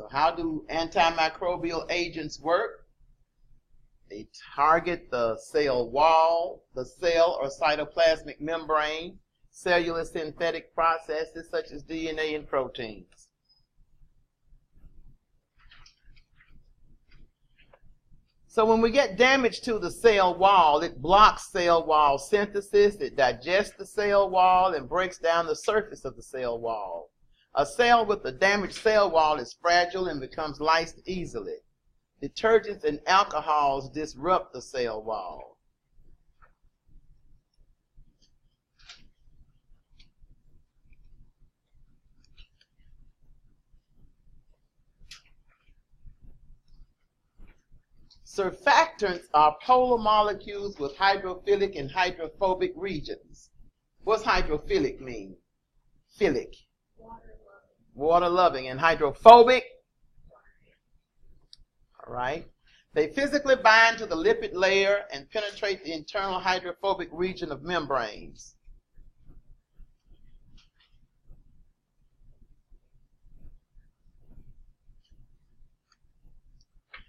So how do antimicrobial agents work? They target the cell wall, the cell or cytoplasmic membrane, cellular synthetic processes such as DNA and proteins. So when we get damage to the cell wall, it blocks cell wall synthesis, it digests the cell wall, and breaks down the surface of the cell wall. A cell with a damaged cell wall is fragile and becomes lysed easily. Detergents and alcohols disrupt the cell wall. Surfactants are polar molecules with hydrophilic and hydrophobic regions. What's hydrophilic mean? Philic. Water-loving. And hydrophobic? All right. They physically bind to the lipid layer and penetrate the internal hydrophobic region of membranes.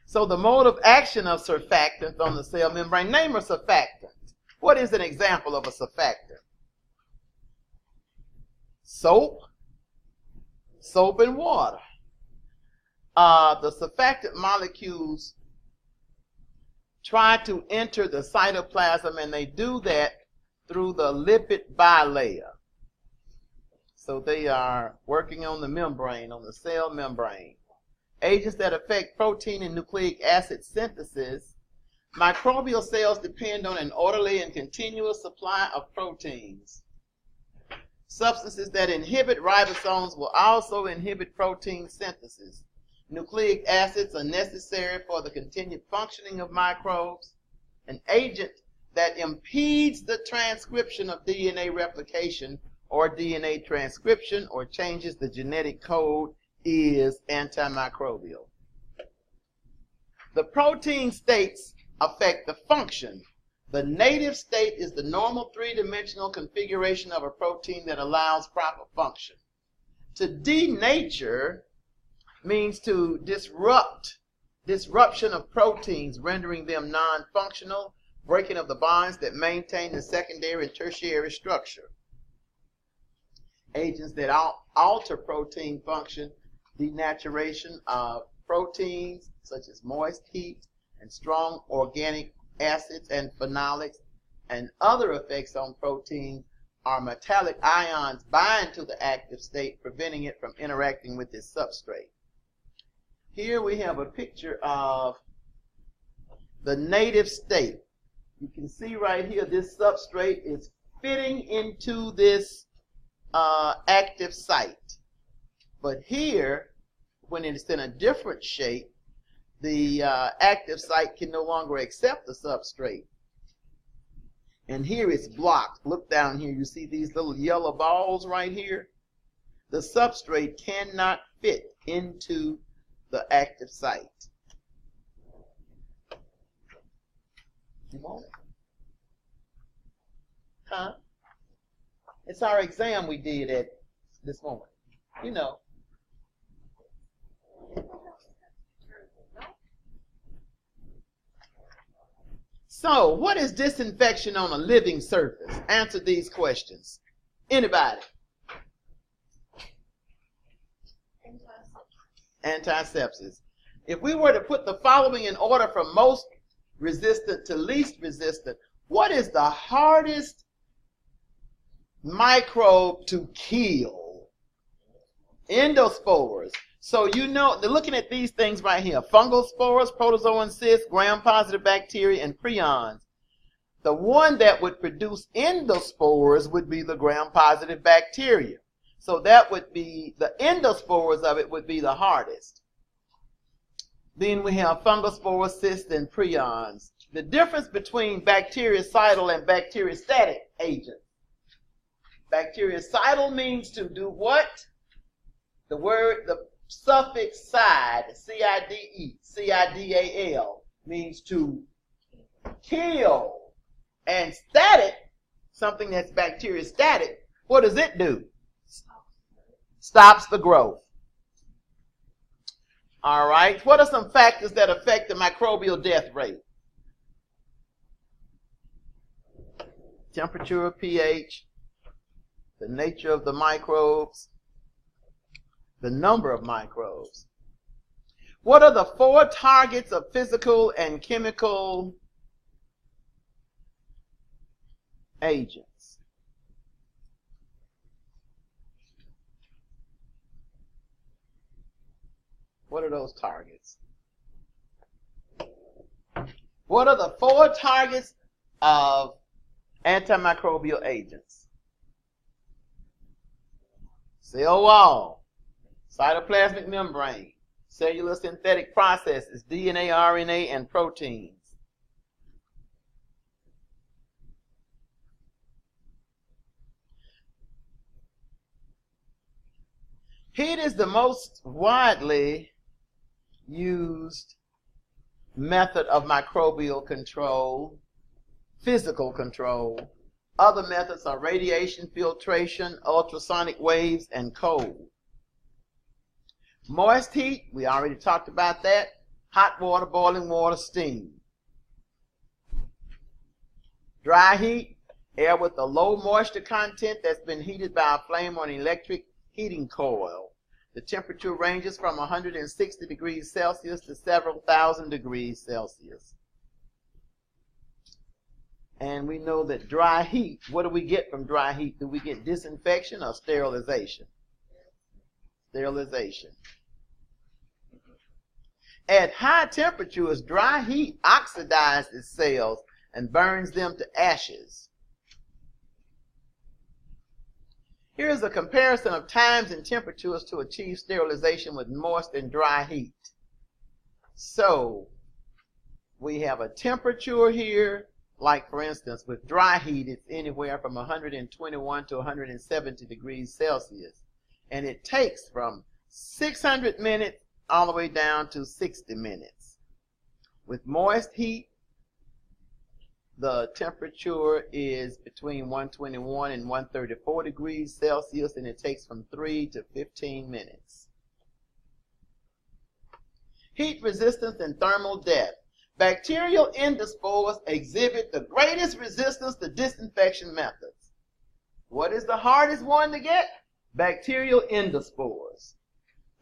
So the mode of action of surfactants on the cell membrane, name a surfactant. What is an example of a surfactant? Soap and water. The surfactant molecules try to enter the cytoplasm, and they do that through the lipid bilayer. So they are working on the membrane, on the cell membrane. Agents that affect protein and nucleic acid synthesis. Microbial cells depend on an orderly and continuous supply of proteins. Substances that inhibit ribosomes will also inhibit protein synthesis. Nucleic acids are necessary for the continued functioning of microbes. An agent that impedes the transcription of DNA replication or DNA transcription or changes the genetic code is antimicrobial. The protein states affect the function. The native state is the normal three-dimensional configuration of a protein that allows proper function. To denature means to disruption of proteins, rendering them non-functional, breaking of the bonds that maintain the secondary and tertiary structure. Agents that alter protein function, denaturation of proteins such as moist heat and strong organic acids and phenolics, and other effects on proteins are metallic ions bind to the active state, preventing it from interacting with its substrate. Here we have a picture of the native state. You can see right here this substrate is fitting into this active site. But here, when it's in a different shape, the active site can no longer accept the substrate. And here it's blocked. Look down here. You see these little yellow balls right here? The substrate cannot fit into the active site. You want it? Huh? It's our exam we did at this morning. You know. So, what is disinfection on a living surface? Answer these questions. Anybody? Antisepsis. If we were to put the following in order from most resistant to least resistant, what is the hardest microbe to kill? Endospores. So you know, they're looking at these things right here. Fungal spores, protozoan cysts, gram-positive bacteria, and prions. The one that would produce endospores would be the gram-positive bacteria. So that would be, the endospores of it would be the hardest. Then we have fungal spores, cysts, and prions. The difference between bactericidal and bacteriostatic agents. Bactericidal means to do what? The suffix side, C-I-D-E, C-I-D-A-L, means to kill. And static, something that's bacteriostatic, what does it do? Stops the growth. All right. What are some factors that affect the microbial death rate? Temperature, pH, the nature of the microbes, the number of microbes. What are the 4 targets of physical and chemical agents? What are those targets? What are the 4 targets of antimicrobial agents? Cell wall, cytoplasmic membrane, cellular synthetic processes, DNA, RNA, and proteins. Heat is the most widely used method of microbial control, physical control. Other methods are radiation, filtration, ultrasonic waves, and cold. Moist heat, we already talked about that. Hot water, boiling water, steam. Dry heat, air with a low moisture content that's been heated by a flame on an electric heating coil. The temperature ranges from 160 degrees Celsius to several thousand degrees Celsius. And we know that dry heat, what do we get from dry heat? Do we get disinfection or sterilization? Sterilization. At high temperatures, dry heat oxidizes cells and burns them to ashes. Here's a comparison of times and temperatures to achieve sterilization with moist and dry heat. So, we have a temperature here, like for instance, with dry heat, it's anywhere from 121 to 170 degrees Celsius. And it takes from 600 minutes all the way down to 60 minutes. With moist heat, the temperature is between 121 and 134 degrees Celsius, and it takes from 3 to 15 minutes. Heat resistance and thermal death. Bacterial endospores exhibit the greatest resistance to disinfection methods. What is the hardest one to get? Bacterial endospores.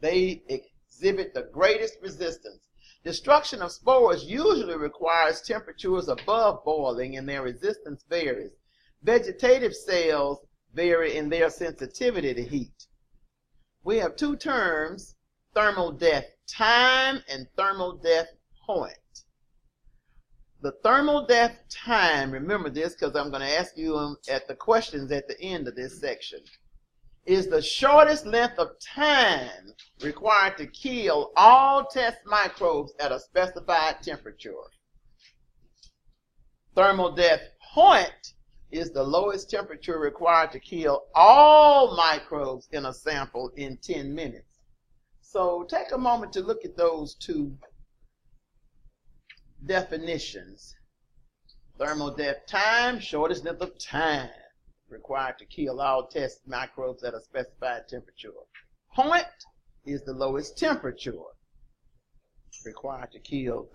They exhibit the greatest resistance. Destruction of spores usually requires temperatures above boiling, and their resistance varies. Vegetative cells vary in their sensitivity to heat. We have 2 terms, thermal death time and thermal death point. The thermal death time, remember this because I'm going to ask you at the questions at the end of this section, is the shortest length of time required to kill all test microbes at a specified temperature. Thermal death point is the lowest temperature required to kill all microbes in a sample in 10 minutes. So take a moment to look at those 2 definitions. Thermal death time, shortest length of time required to kill all test microbes at a specified temperature. Point is the lowest temperature required to kill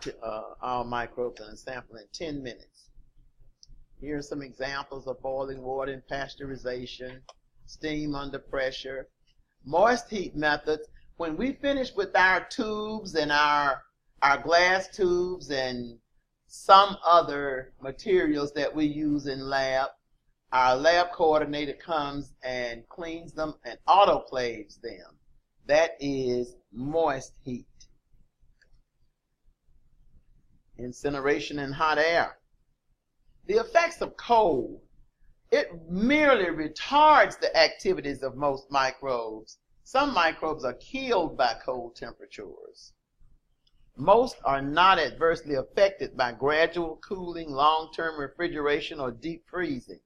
all microbes in a sample in 10 minutes. Here are some examples of boiling water and pasteurization, steam under pressure. Moist heat methods, when we finish with our tubes and our glass tubes and some other materials that we use in lab, our lab coordinator comes and cleans them and autoclaves them. That is moist heat. Incineration in hot air. The effects of cold. It merely retards the activities of most microbes. Some microbes are killed by cold temperatures. Most are not adversely affected by gradual cooling, long-term refrigeration, or deep freezing.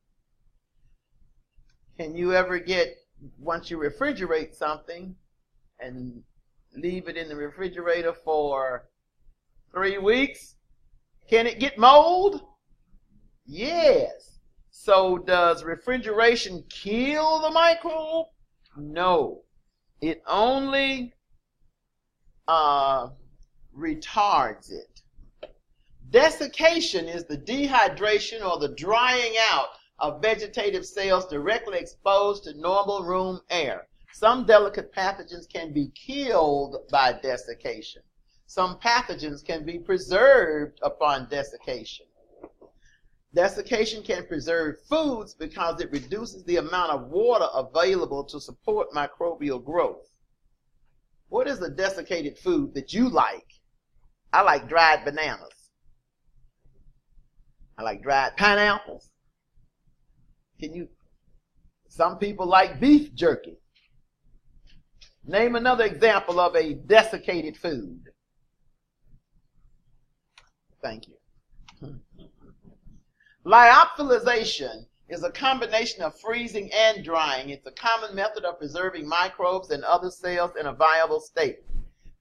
Can you ever get, once you refrigerate something and leave it in the refrigerator for 3 weeks, can it get mold? Yes. So does refrigeration kill the microbe? No. It only retards it. Desiccation is the dehydration or the drying out of vegetative cells directly exposed to normal room air. Some delicate pathogens can be killed by desiccation. Some pathogens can be preserved upon desiccation. Desiccation can preserve foods because it reduces the amount of water available to support microbial growth. What is a desiccated food that you like? I like dried bananas. I like dried pineapples. Some people like beef jerky. Name another example of a desiccated food. Thank you. Lyophilization is a combination of freezing and drying. It's a common method of preserving microbes and other cells in a viable state.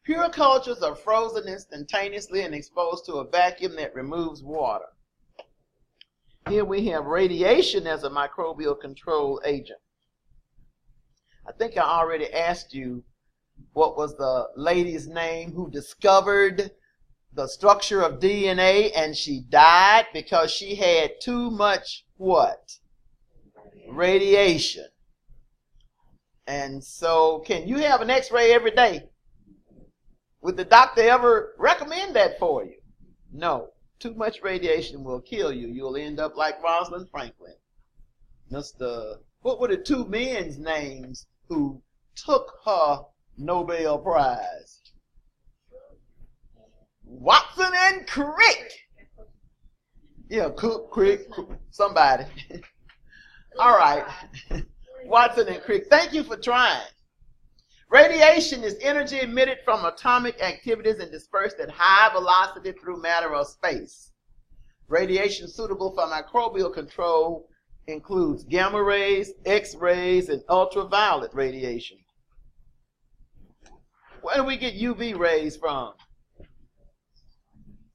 Pure cultures are frozen instantaneously and exposed to a vacuum that removes water. Here we have radiation as a microbial control agent. I think I already asked you what was the lady's name who discovered the structure of DNA, and she died because she had too much what? Radiation. And so, can you have an x-ray every day? Would the doctor ever recommend that for you? No. Too much radiation will kill you. You'll end up like Rosalind Franklin. What were the two men's names who took her Nobel Prize? Watson and Crick. Yeah, Crick, somebody. All right. Watson and Crick. Thank you for trying. Radiation is energy emitted from atomic activities and dispersed at high velocity through matter or space. Radiation suitable for microbial control includes gamma rays, X-rays, and ultraviolet radiation. Where do we get UV rays from?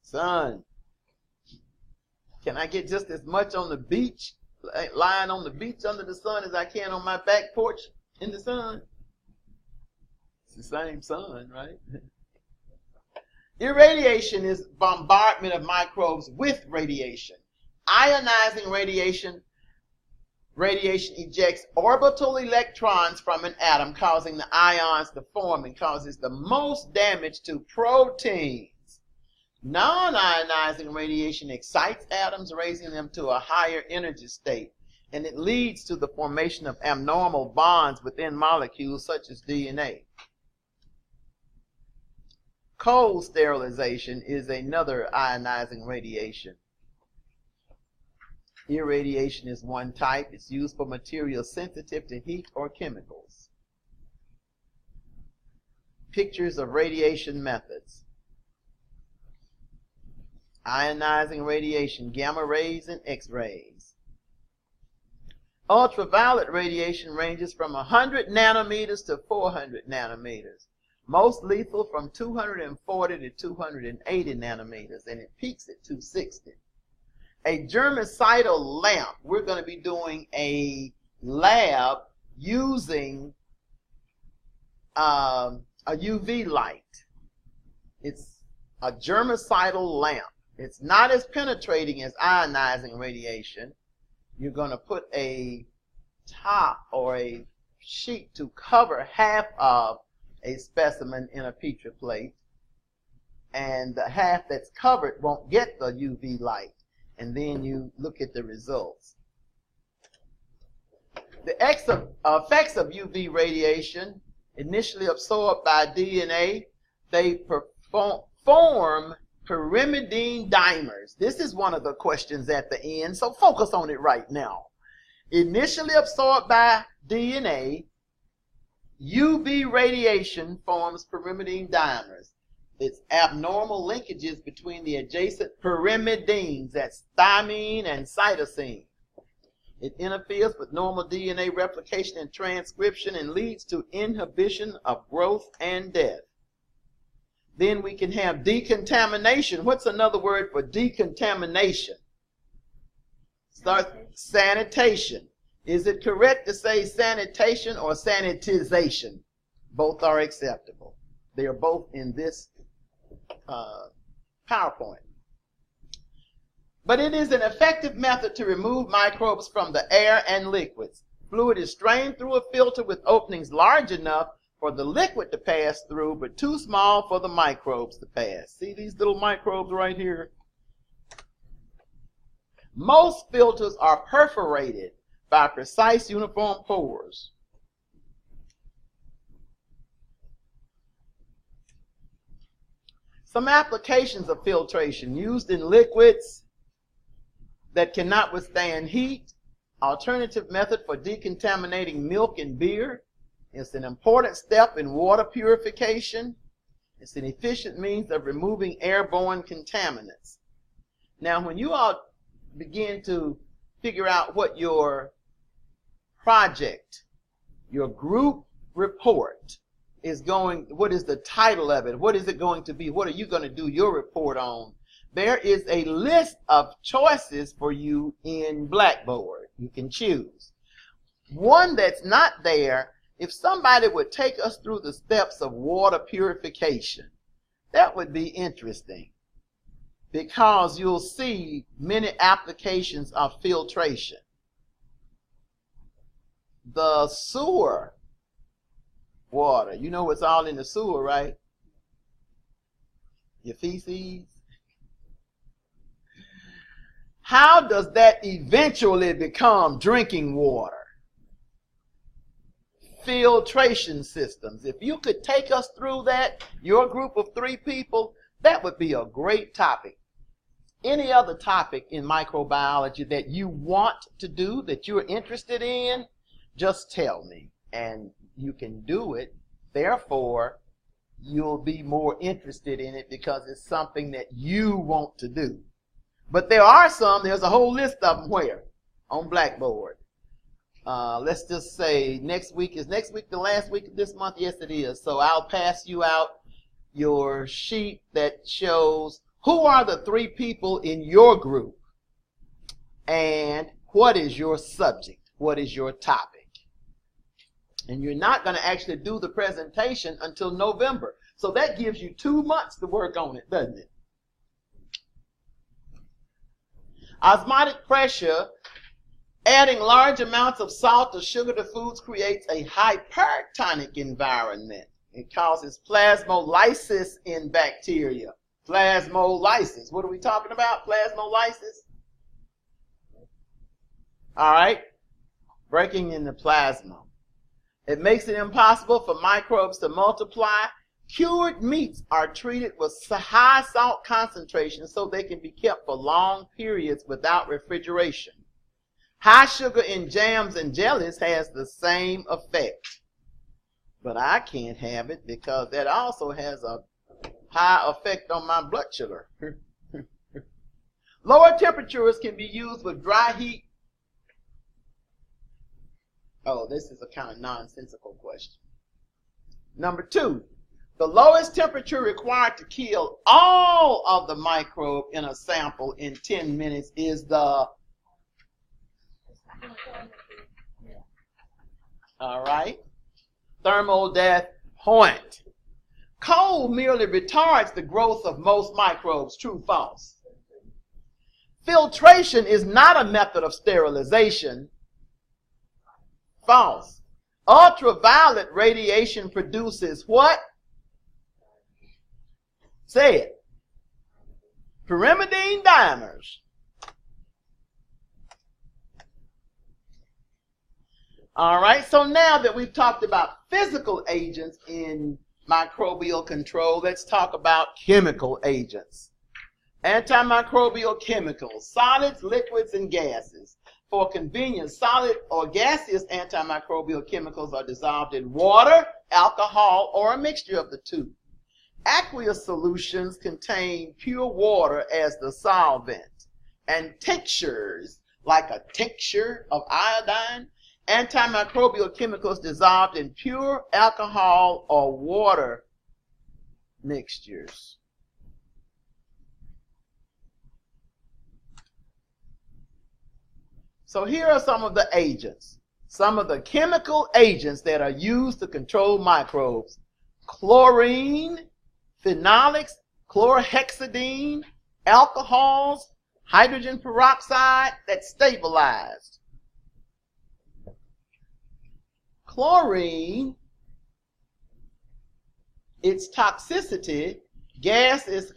Sun. Can I get just as much on the beach, lying on the beach under the sun, as I can on my back porch in the sun? It's the same sun, right? Irradiation is bombardment of microbes with radiation. Ionizing radiation ejects orbital electrons from an atom, causing the ions to form and causes the most damage to proteins. Non-ionizing radiation excites atoms, raising them to a higher energy state, and it leads to the formation of abnormal bonds within molecules such as DNA. Cold sterilization is another ionizing radiation. Irradiation is one type. It's used for materials sensitive to heat or chemicals. Pictures of radiation methods. Ionizing radiation, gamma rays and X-rays. Ultraviolet radiation ranges from 100 nanometers to 400 nanometers. Most lethal from 240 to 280 nanometers, and it peaks at 260. A germicidal lamp. We're going to be doing a lab using a UV light. It's a germicidal lamp. It's not as penetrating as ionizing radiation. You're going to put a top or a sheet to cover half of a specimen in a Petri plate, and the half that's covered won't get the UV light, and then you look at the results. The effects of UV radiation, initially absorbed by DNA, they form pyrimidine dimers. This is one of the questions at the end, so focus on it right now. Initially absorbed by DNA, UV radiation forms pyrimidine dimers. It's abnormal linkages between the adjacent pyrimidines, that's thymine and cytosine. It interferes with normal DNA replication and transcription and leads to inhibition of growth and death. Then we can have decontamination. What's another word for decontamination? Sanitation. Is it correct to say sanitation or sanitization? Both are acceptable. They are both in this PowerPoint. But it is an effective method to remove microbes from the air and liquids. Fluid is strained through a filter with openings large enough for the liquid to pass through, but too small for the microbes to pass. See these little microbes right here? Most filters are perforated by precise uniform pores. Some applications of filtration used in liquids that cannot withstand heat. Alternative method for decontaminating milk and beer. It's an important step in water purification. It's an efficient means of removing airborne contaminants. Now, when you all begin to figure out what your project, your group report is going, what is the title of it? What is it going to be? What are you going to do your report on? There is a list of choices for you in Blackboard. You can choose. One that's not there, if somebody would take us through the steps of water purification, that would be interesting, because you'll see many applications of filtration. The sewer water, you know what's all in the sewer, right? Your feces. How does that eventually become drinking water? Filtration systems. If you could take us through that, your group of 3 people, that would be a great topic. Any other topic in microbiology that you want to do, that you're interested in, just tell me. And you can do it. Therefore, you'll be more interested in it because it's something that you want to do. But there are some, there's a whole list of them where? On Blackboard. Let's just say next week the last week of this month? Yes, it is. So I'll pass you out your sheet that shows who are the 3 people in your group and what is your subject, what is your topic. And you're not going to actually do the presentation until November. So that gives you 2 months to work on it, doesn't it? Osmotic pressure, adding large amounts of salt or sugar to foods creates a hypertonic environment. It causes plasmolysis in bacteria. Plasmolysis. What are we talking about? Plasmolysis? All right. Breaking in the plasma. It makes it impossible for microbes to multiply. Cured meats are treated with high salt concentration so they can be kept for long periods without refrigeration. High sugar in jams and jellies has the same effect. But I can't have it because that also has a high effect on my blood sugar. Lower temperatures can be used with dry heat. Oh, this is a kind of nonsensical question. Number 2. The lowest temperature required to kill all of the microbe in a sample in 10 minutes is the... All right. Thermal death point. Cold merely retards the growth of most microbes. True, false? Filtration is not a method of sterilization. False. Ultraviolet radiation produces what? Say it. Pyrimidine dimers. All right, so now that we've talked about physical agents in microbial control, let's talk about chemical agents. Antimicrobial chemicals, solids, liquids, and gases. For convenience, solid or gaseous antimicrobial chemicals are dissolved in water, alcohol, or a mixture of the two. Aqueous solutions contain pure water as the solvent, and tinctures, like a tincture of iodine, antimicrobial chemicals dissolved in pure alcohol or water mixtures. So here are some of the agents, some of the chemical agents that are used to control microbes. chlorine, phenolics, chlorhexidine, alcohols, hydrogen peroxide that's stabilized. Chlorine, its toxicity,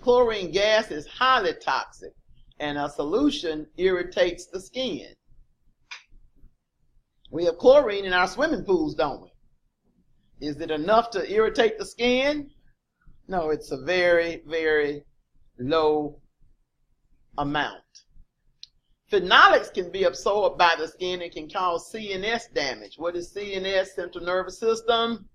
chlorine gas is highly toxic, and a solution irritates the skin. We have chlorine in our swimming pools, don't we? Is it enough to irritate the skin? No, it's a very, very low amount. Phenolics can be absorbed by the skin and can cause CNS damage. What is CNS? Central nervous system.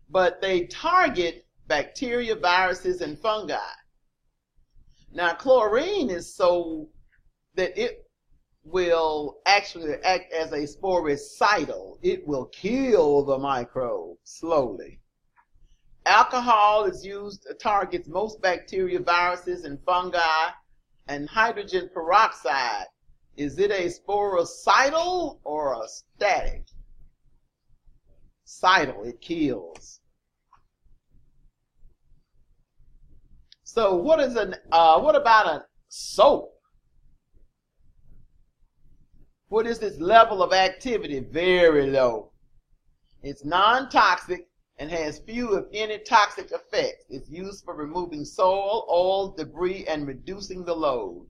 But they target bacteria, viruses, and fungi. Now, chlorine is so that it will actually act as a sporicidal. It will kill the microbe slowly. Alcohol is used, targets most bacteria, viruses, and fungi. And hydrogen peroxide, is it a sporicidal or a static? Cidal, it kills. So what about a soap? What is its level of activity? Very low. It's non-toxic and has few, if any, toxic effects. It's used for removing soil, oil, debris, and reducing the load.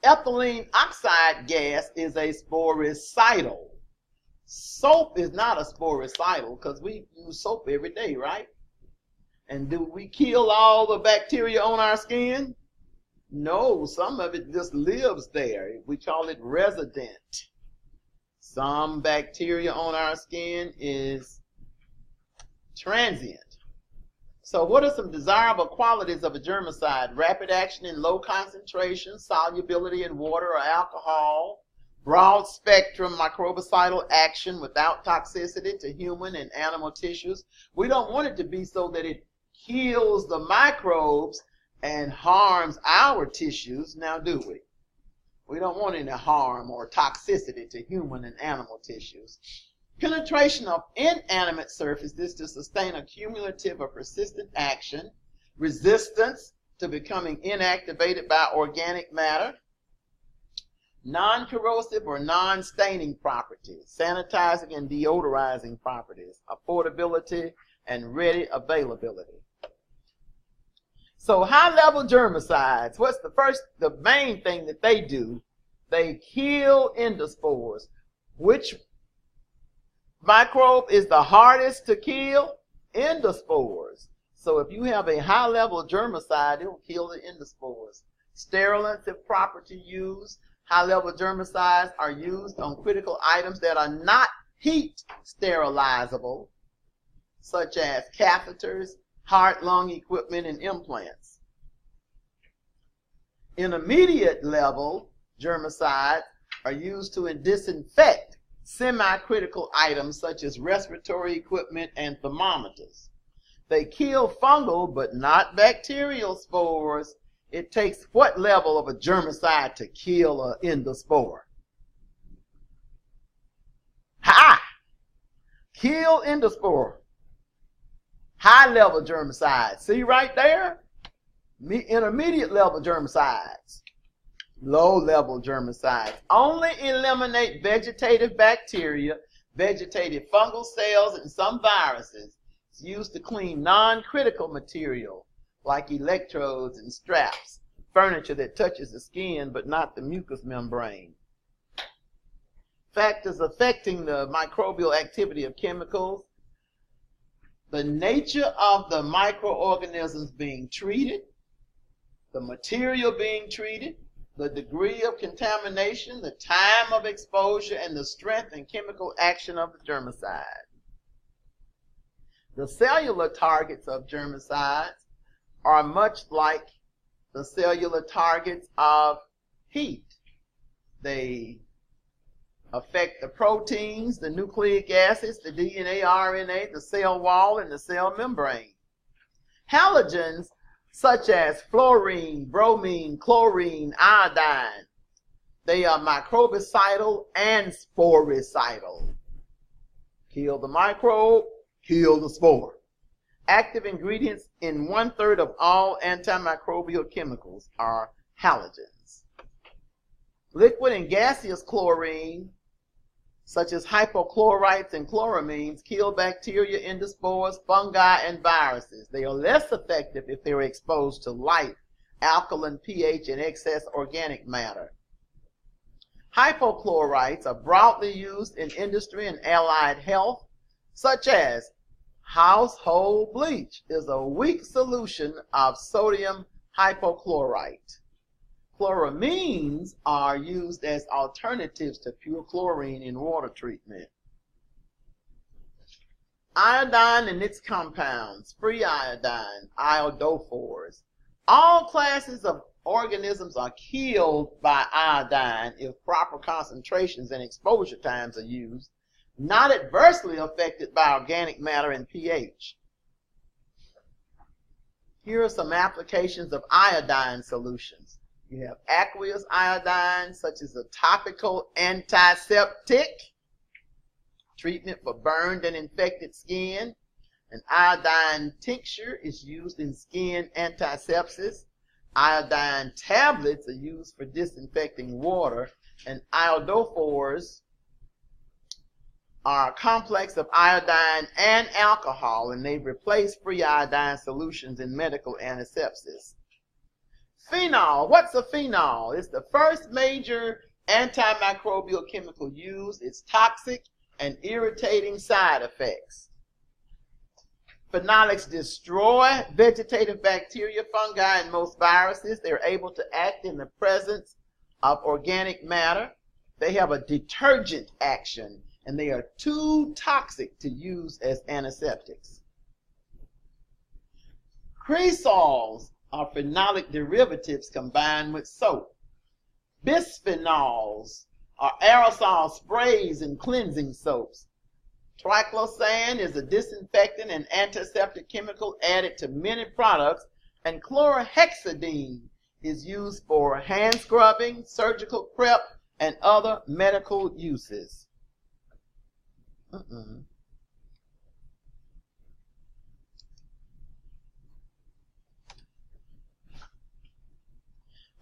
Ethylene oxide gas is a sporicidal. Soap is not a sporicidal because we use soap every day, right? And do we kill all the bacteria on our skin? No, some of it just lives there. We call it resident. Some bacteria on our skin is transient. So what are some desirable qualities of a germicide? Rapid action in low concentration, solubility in water or alcohol, broad spectrum microbicidal action without toxicity to human and animal tissues. We don't want it to be so that it kills the microbes and harms our tissues, now do we? We don't want any harm or toxicity to human and animal tissues. Penetration of inanimate surfaces to sustain a cumulative or persistent action. Resistance to becoming inactivated by organic matter. Non-corrosive or non-staining properties. Sanitizing and deodorizing properties. Affordability and ready availability. So high-level germicides, what's the main thing that they do? They kill endospores. Which microbe is the hardest to kill? Endospores. So if you have a high-level germicide, it will kill the endospores. Sterilants, if proper to use. High-level germicides are used on critical items that are not heat sterilizable, such as catheters, heart-lung equipment, and implants. Intermediate level germicides are used to disinfect semi-critical items such as respiratory equipment and thermometers. They kill fungal but not bacterial spores. It takes what level of a germicide to kill an endospore? Ha! Kill endospore. High-level germicides. See right there? Intermediate level germicides. Low-level germicides. Only eliminate vegetative bacteria, vegetative fungal cells, and some viruses. It's used to clean non-critical material like electrodes and straps, furniture that touches the skin but not the mucous membrane. Factors affecting the microbial activity of chemicals. The nature of the microorganisms being treated, the material being treated, the degree of contamination, the time of exposure, and the strength and chemical action of the germicide. The cellular targets of germicides are much like the cellular targets of heat. They affect the proteins, the nucleic acids, the DNA, RNA, the cell wall, and the cell membrane. Halogens such as fluorine, bromine, chlorine, iodine, they are microbicidal and sporicidal. Kill the microbe, kill the spore. Active ingredients in 1/3 of all antimicrobial chemicals are halogens. Liquid and gaseous chlorine, such as hypochlorites and chloramines, kill bacteria, endospores, fungi, and viruses. They are less effective if they are exposed to light, alkaline pH, and excess organic matter. Hypochlorites are broadly used in industry and allied health, such as household bleach is a weak solution of sodium hypochlorite. Chloramines are used as alternatives to pure chlorine in water treatment. Iodine and its compounds, free iodine, iodophores. All classes of organisms are killed by iodine if proper concentrations and exposure times are used, not adversely affected by organic matter and pH. Here are some applications of iodine solutions. You have aqueous iodine, such as a topical antiseptic, treatment for burned and infected skin. An iodine tincture is used in skin antisepsis. Iodine tablets are used for disinfecting water, and iodophores are a complex of iodine and alcohol, and they replace free iodine solutions in medical antisepsis. Phenol. What's a phenol? It's the first major antimicrobial chemical used. It's toxic and irritating side effects. Phenolics destroy vegetative bacteria, fungi, and most viruses. They're able to act in the presence of organic matter. They have a detergent action, and they are too toxic to use as antiseptics. Cresols are phenolic derivatives combined with soap. Bisphenols are aerosol sprays and cleansing soaps. Triclosan is a disinfectant and antiseptic chemical added to many products, and chlorhexidine is used for hand scrubbing, surgical prep, and other medical uses.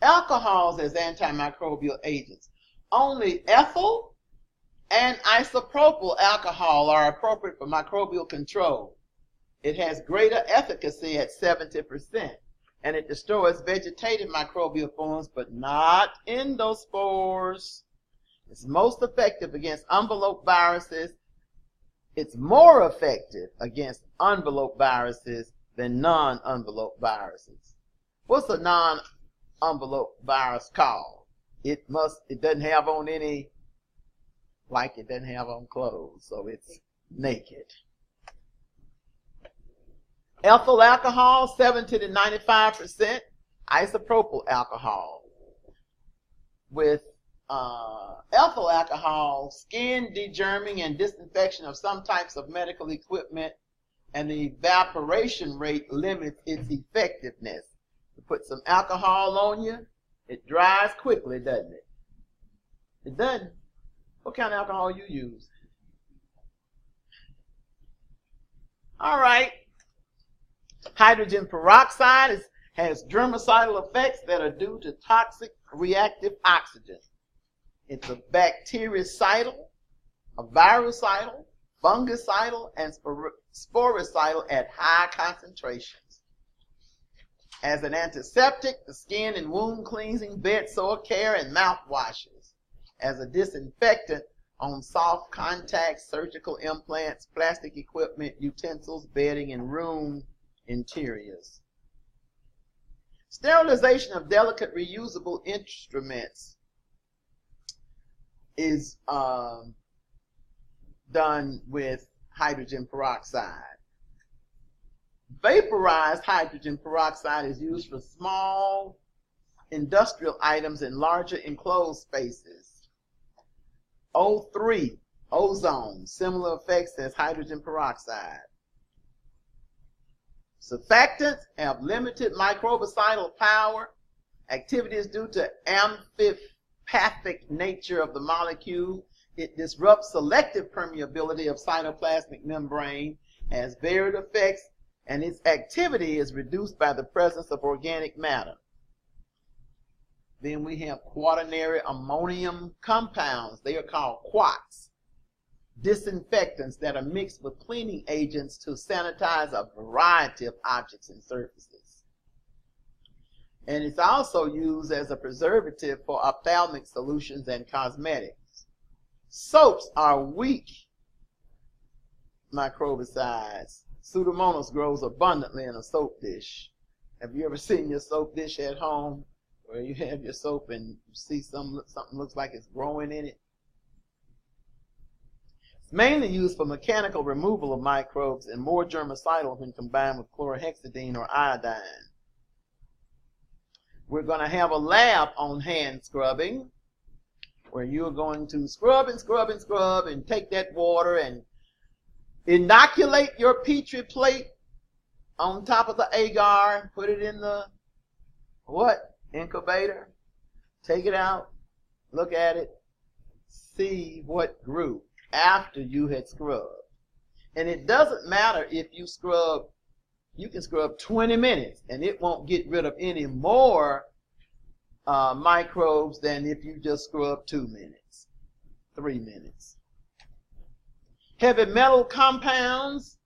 Alcohols as antimicrobial agents. Only ethyl and isopropyl alcohol are appropriate for microbial control. It has greater efficacy at 70%, and it destroys vegetative microbial forms, but not endospores. It's most effective against envelope viruses. It's more effective against envelope viruses than non-envelope viruses. What's a non-envelope virus called? It doesn't have on any, like it doesn't have on clothes, so it's naked. Ethyl alcohol, 70 to 95%. Isopropyl alcohol. With ethyl alcohol, skin degerming and disinfection of some types of medical equipment, and the evaporation rate limits its effectiveness. You put some alcohol on you, it dries quickly, doesn't it? It doesn't. What kind of alcohol you use? All right. Hydrogen peroxide has germicidal effects that are due to toxic reactive oxygen. It's a bactericidal, a virucidal, fungicidal, and sporicidal at high concentrations. As an antiseptic, the skin and wound cleansing, bed sore care, and mouthwashes. As a disinfectant on soft contacts, surgical implants, plastic equipment, utensils, bedding, and room interiors. Sterilization of delicate reusable instruments is done with hydrogen peroxide. Vaporized hydrogen peroxide is used for small industrial items in larger enclosed spaces. O3, ozone, similar effects as hydrogen peroxide. Surfactants have limited microbicidal power. Activity is due to amphipathic nature of the molecule, It disrupts selective permeability of cytoplasmic membrane, has varied effects, and its activity is reduced by the presence of organic matter. Then we have quaternary ammonium compounds. They are called quats. Disinfectants that are mixed with cleaning agents to sanitize a variety of objects and surfaces. And it's also used as a preservative for ophthalmic solutions and cosmetics. Soaps are weak microbicides. Pseudomonas grows abundantly in a soap dish. Have you ever seen your soap dish at home where you have your soap and you see something looks like it's growing in it? It's mainly used for mechanical removal of microbes and more germicidal when combined with chlorhexidine or iodine. We're going to have a lab on hand scrubbing, where you're going to scrub and scrub and scrub and take that water and inoculate your Petri plate on top of the agar, put it in the incubator, take it out, look at it, see what grew after you had scrubbed. And it doesn't matter if you scrub, you can scrub 20 minutes and it won't get rid of any more microbes than if you just scrub 2 minutes, 3 minutes. Heavy metal compounds,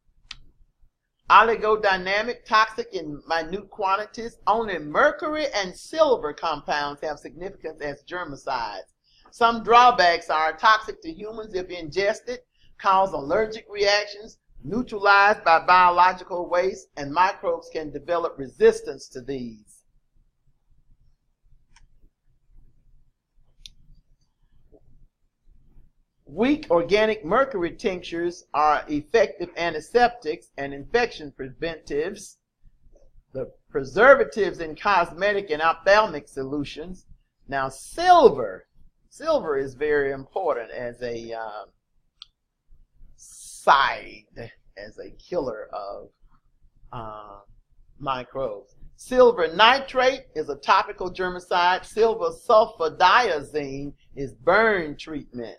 oligodynamic, toxic in minute quantities. Only mercury and silver compounds have significance as germicides. Some drawbacks are toxic to humans if ingested, cause allergic reactions, neutralized by biological waste, and microbes can develop resistance to these. Weak organic mercury tinctures are effective antiseptics and infection preventives. The preservatives in cosmetic and ophthalmic solutions. Now, silver is very important as a as a killer of microbes. Silver nitrate is a topical germicide. Silver sulfadiazine is burn treatment.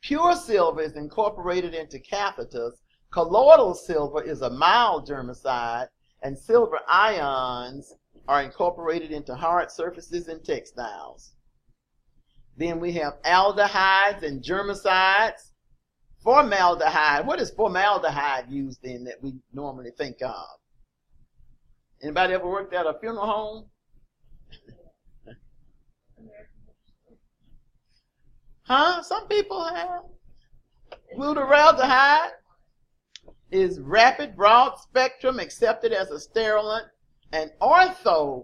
Pure silver is incorporated into catheters. Colloidal silver is a mild germicide, and silver ions are incorporated into hard surfaces and textiles. Then we have aldehydes and germicides. Formaldehyde. What is formaldehyde used in that we normally think of? Anybody ever worked at a funeral home? Huh? Some people have. Glutaraldehyde is rapid, broad spectrum, accepted as a sterilant, and orthophthaledehyde.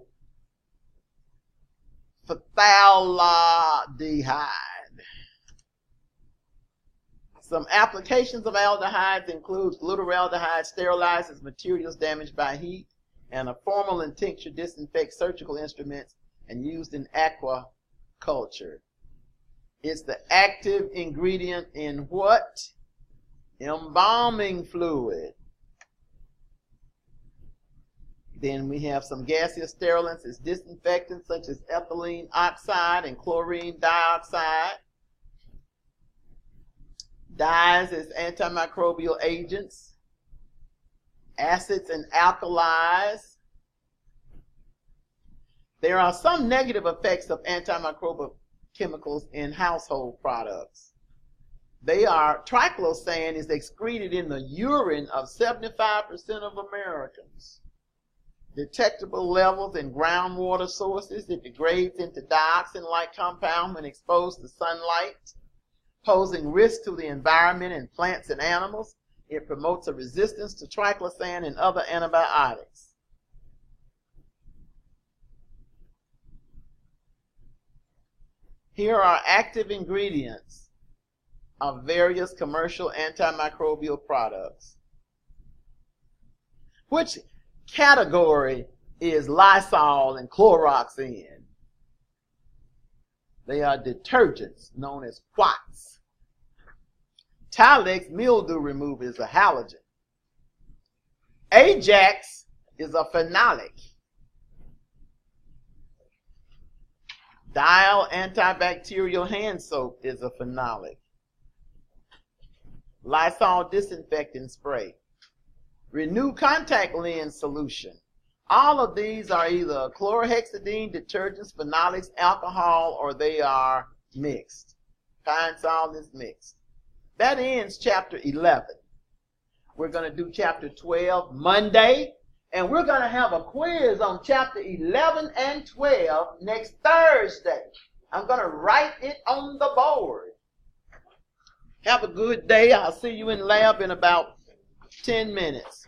Some applications of aldehydes include glutaraldehyde sterilizes materials damaged by heat, and a formalin tincture disinfects surgical instruments and used in aquaculture. It's the active ingredient in what? Embalming fluid. Then we have some gaseous sterilants as disinfectants such as ethylene oxide and chlorine dioxide. Dyes as antimicrobial agents. Acids and alkalis. There are some negative effects of antimicrobial chemicals in household products. They are, triclosan is excreted in the urine of 75% of Americans. Detectable levels in groundwater sources. It degrades into dioxin-like compound when exposed to sunlight, posing risk to the environment in plants and animals. It promotes a resistance to triclosan and other antibiotics. Here are active ingredients of various commercial antimicrobial products. Which category is Lysol and Clorox in? They are detergents known as quats. Tilex mildew remover is a halogen. Ajax is a phenolic. Dial antibacterial hand soap is a phenolic. Lysol disinfectant spray. Renew contact lens solution. All of these are either chlorhexidine, detergents, phenolics, alcohol, or they are mixed. Pine-Sol is mixed. That ends chapter 11. We're going to do chapter 12 Monday, and we're going to have a quiz on chapter 11 and 12 next Thursday. I'm going to write it on the board. Have a good day. I'll see you in lab in about 10 minutes.